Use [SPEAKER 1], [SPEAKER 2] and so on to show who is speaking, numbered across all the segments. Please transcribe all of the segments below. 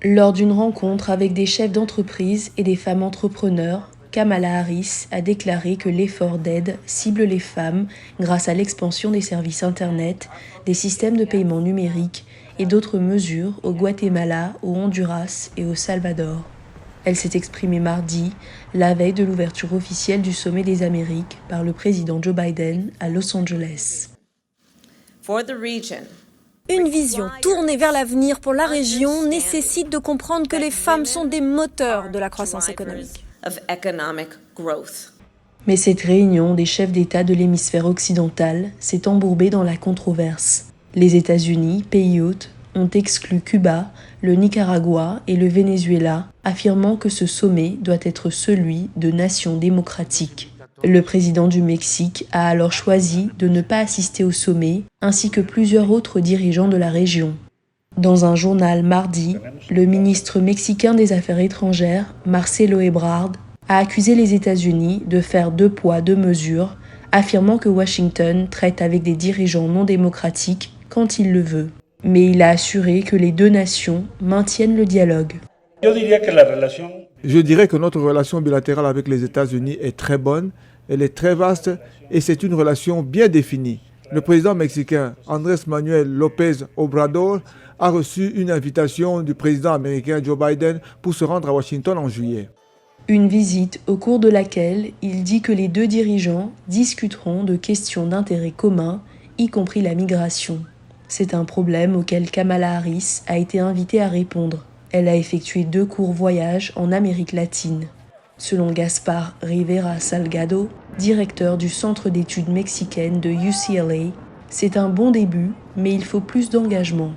[SPEAKER 1] Lors d'une rencontre avec des chefs d'entreprise et des femmes entrepreneurs, Kamala Harris a déclaré que l'effort d'aide cible les femmes grâce à l'expansion des services Internet, des systèmes de paiement numérique et d'autres mesures au Guatemala, au Honduras et au Salvador. Elle s'est exprimée mardi, la veille de l'ouverture officielle du sommet des Amériques par le président Joe Biden à Los Angeles.
[SPEAKER 2] Une vision tournée vers l'avenir pour la région nécessite de comprendre que les femmes sont des moteurs de la croissance économique.
[SPEAKER 1] Mais cette réunion des chefs d'État de l'hémisphère occidental s'est embourbée dans la controverse. Les États-Unis, pays hôtes, ont exclu Cuba, le Nicaragua et le Venezuela, affirmant que ce sommet doit être celui de nations démocratiques. Le président du Mexique a alors choisi de ne pas assister au sommet, ainsi que plusieurs autres dirigeants de la région. Dans un journal mardi, le ministre mexicain des Affaires étrangères, Marcelo Ebrard, a accusé les États-Unis de faire deux poids, deux mesures, affirmant que Washington traite avec des dirigeants non démocratiques quand il le veut. Mais il a assuré que les deux nations maintiennent le dialogue.
[SPEAKER 3] Je dirais que notre relation bilatérale avec les États-Unis est très bonne, elle est très vaste et c'est une relation bien définie. Le président mexicain Andrés Manuel López Obrador a reçu une invitation du président américain Joe Biden pour se rendre à Washington en juillet.
[SPEAKER 1] Une visite au cours de laquelle il dit que les deux dirigeants discuteront de questions d'intérêt commun, y compris la migration. C'est un problème auquel Kamala Harris a été invitée à répondre. Elle a effectué 2 courts voyages en Amérique latine. Selon Gaspar Rivera Salgado, directeur du Centre d'études mexicaines de UCLA, c'est un bon début, mais il faut plus d'engagement.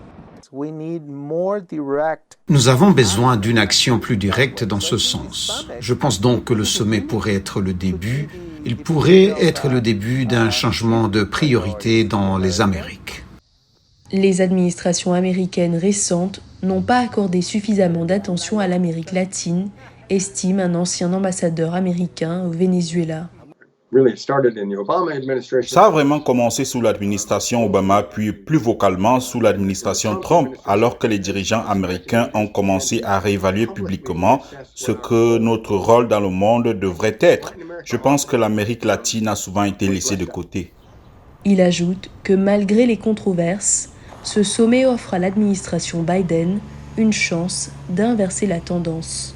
[SPEAKER 4] Nous avons besoin d'une action plus directe dans ce sens. Je pense donc que le sommet pourrait être le début. Il pourrait être le début d'un changement de priorité dans les Amériques.
[SPEAKER 1] Les administrations américaines récentes n'ont pas accordé suffisamment d'attention à l'Amérique latine, estime un ancien ambassadeur américain au Venezuela.
[SPEAKER 5] Ça a vraiment commencé sous l'administration Obama, puis plus vocalement sous l'administration Trump, alors que les dirigeants américains ont commencé à réévaluer publiquement ce que notre rôle dans le monde devrait être. Je pense que l'Amérique latine a souvent été laissée de côté.
[SPEAKER 1] Il ajoute que malgré les controverses, ce sommet offre à l'administration Biden une chance d'inverser la tendance.